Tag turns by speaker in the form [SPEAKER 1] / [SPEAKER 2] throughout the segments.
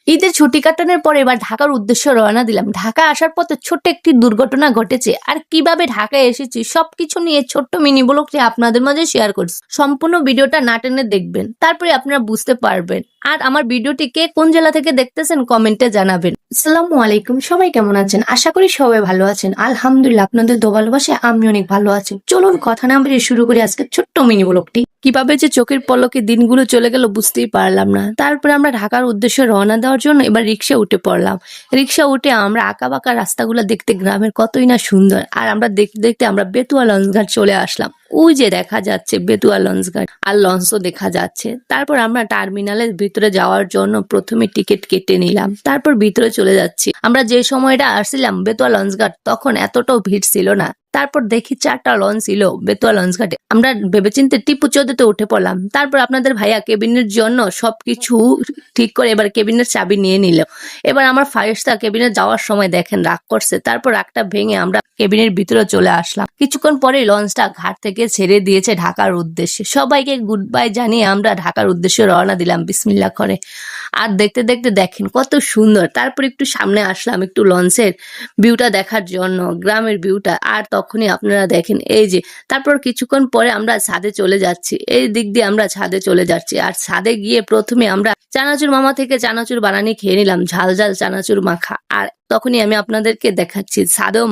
[SPEAKER 1] ঈদের ছুটি কাটানোর পরে এবার ঢাকার উদ্দেশ্যে রওনা দিলাম। ঢাকা আসার পথে ছোট্ট একটি দুর্ঘটনা ঘটেছে, আর কিভাবে ঢাকায় এসেছি সবকিছু নিয়ে ছোট্ট মিনি ব্লগটি আপনাদের মাঝে শেয়ার করছি। সম্পূর্ণ ভিডিওটা না টেনে দেখবেন, তারপরে আপনারা বুঝতে পারবেন। আর আমার ভিডিওটি কে কোন জেলা থেকে দেখতেছেন কমেন্টে জানাবেন। আসসালামু আলাইকুম, সবাই কেমন আছেন? আশা করি সবাই ভালো আছেন। আলহামদুলিল্লাহ, আপনাদের দোয়া ভালোবাসায় আমি অনেক ভালো আছি। চলুন কথা না বেরিয়ে শুরু করি আজকে ছোট্ট মিনি ব্লগটি। কিভাবে যে চোখের পলকে দিনগুলো চলে গেল বুঝতেই পারলাম না। তারপরে আমরা ঢাকার উদ্দেশ্যে রওনা দেওয়ার জন্য এবার রিক্সা উঠে পড়লাম। রিক্সা উঠে আমরা আঁকাবাঁকা রাস্তাগুলো দেখতে গ্রামের কতই না সুন্দর, আর আমরা দেখতে দেখতে আমরা বেতুয়া লঞ্চঘাট চলে আসলাম। ওই যে দেখা যাচ্ছে বেতুয়া লঞ্চঘাট, আর লঞ্চও দেখা যাচ্ছে। তারপর আমরা টার্মিনালের ভিতরে যাওয়ার জন্য প্রথমে টিকিট কেটে নিলাম, তারপর ভিতরে চলে যাচ্ছি। আমরা যে সময়টা আসছিলাম বেতুয়া লঞ্চঘাট তখন এতটাও ভিড় ছিল না। তারপর দেখি 4টা লঞ্চ ছিল বেতুয়া লঞ্চঘাটে। আমরা ভেবেচিন্তে টিপু 14-তে উঠে পড়লাম। তারপর আপনাদের ভাইয়া কেবিনের জন্য সবকিছু ঠিক করে এবার কেবিনের চাবি নিয়ে নিল। এবার আমার ফারিস্তা কেবিনে যাওয়ার সময় দেখেন রাগ করছে। তারপর রাগটা ভেঙে আমরা কেবিনের ভিতরে চলে আসলাম। কিছুক্ষণ পরে লঞ্চটা ঘাট থেকে ছেড়ে দিয়েছে ঢাকার উদ্দেশ্যে। সবাইকে গুড বাই জানিয়ে আমরা ঢাকার উদ্দেশ্যে রওনা দিলাম বিসমিল্লাহ করে। আর দেখতে দেখতে দেখেন কত সুন্দর। তারপর একটু সামনে আসলাম একটু লঞ্চের ভিউটা দেখার জন্য, গ্রামের ভিউটা। আর তখনই আপনারা দেখেন এই যে, তারপর কিছুক্ষণ পরে আমরা ছাদে চলে যাচ্ছি। এই দিক দিয়ে আমরা ছাদে চলে যাচ্ছি। আর ছাদে গিয়ে প্রথমে আমরা চানাচুর মামা থেকে চানাচুর বানানি খেয়ে নিলাম, ঝাল ঝাল চানাচুর মাখা। আর তখনই আমি আপনাদেরকে দেখাচ্ছি ছাদেও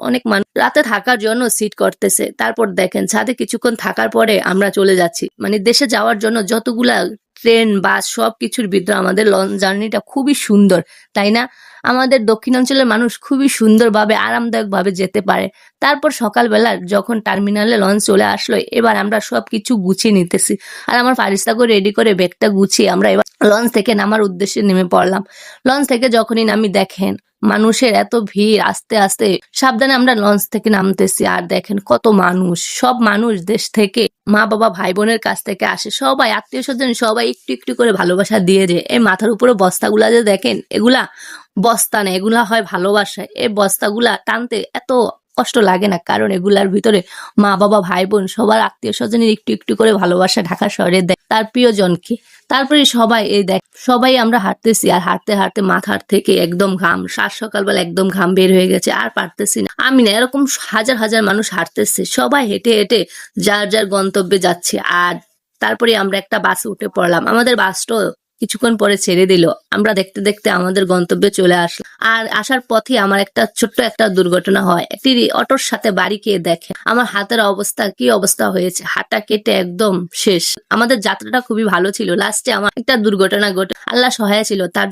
[SPEAKER 1] অনেক মানুষ রাতে থাকার জন্য সিট করতেছে। তারপর দেখেন ছাদে কিছুক্ষণ থাকার পরে আমরা চলে যাচ্ছি, মানে দেশে যাওয়ার জন্য যতগুলা ট্রেন বাস সবকিছুর ভিতরে আমাদের লঞ্চ জার্নিটা খুবই সুন্দর, তাই না? আমাদের দক্ষিণাঞ্চলের মানুষ খুবই সুন্দরভাবে আরামদায়কভাবে যেতে পারে। তারপর সকালবেলা যখন টার্মিনালে লঞ্চ চলে আসলো, এবার আমরা সবকিছু গুছিয়ে নিতেছি। আর আমার ফারিস্তাকে রেডি করে ব্যাগটা গুছিয়ে আমরা এবার লঞ্চ থেকে নামার উদ্দেশ্যে নেমে পড়লাম। লঞ্চ থেকে যখনই নামি দেখেন মানুষের এত ভিড়, আস্তে আস্তে সাবধানে আমরা লঞ্চ থেকে নামতেছি। আর দেখেন কত মানুষ, সব মানুষ দেশ থেকে মা বাবা ভাই বোনের কাছ থেকে আসে, সবাই আত্মীয় স্বজন সবাই একটু একটু করে ভালোবাসা দিয়ে যায়। এই মাথার উপরে বস্তাগুলা যে দেখেন, এগুলা বস্তা না, এগুলা হয় ভালোবাসা। এই বস্তাগুলা টানতে এত কষ্ট লাগে না, কারণ এগুলার ভিতরে মা বাবা ভাই বোন সবার আত্মীয় স্বজনের একটু একটু করে ভালোবাসা ঢাকা শহরে দেয় তার প্রিয়জনকে। তারপরে সবাই এই দেখ, সবাই আমরা হাঁটতেছি। আর হাঁটতে হাঁটতে মাথার থেকে একদম ঘাম, সকালবেলা একদম ঘাম বের হয়ে গেছে, আর পারতেছি না আমি না। এরকম হাজার হাজার মানুষ হাঁটতেছে, সবাই হেঁটে হেঁটে যার যার গন্তব্যে যাচ্ছে। আর তারপরে আমরা একটা বাসে উঠে পড়লাম। আমাদের বাসটা কিছুক্ষণ পরে ছেড়ে দিল। আমরা দেখতে দেখতে আমাদের গন্তব্যে চলে আসলাম। আর আসার পথে আমার ছোট্ট একটা দুর্ঘটনা হয়। একটি অটোর সাথে বাড়ি খেয়ে দেখে আমার হাতের অবস্থা কি অবস্থা হয়েছে, হাতটা কেটে একদম শেষ। আমাদের যাত্রাটা খুবই ভালো ছিল, লাস্টে আমার একটা দুর্ঘটনা ঘটে, আল্লাহ সহায় ছিল। তার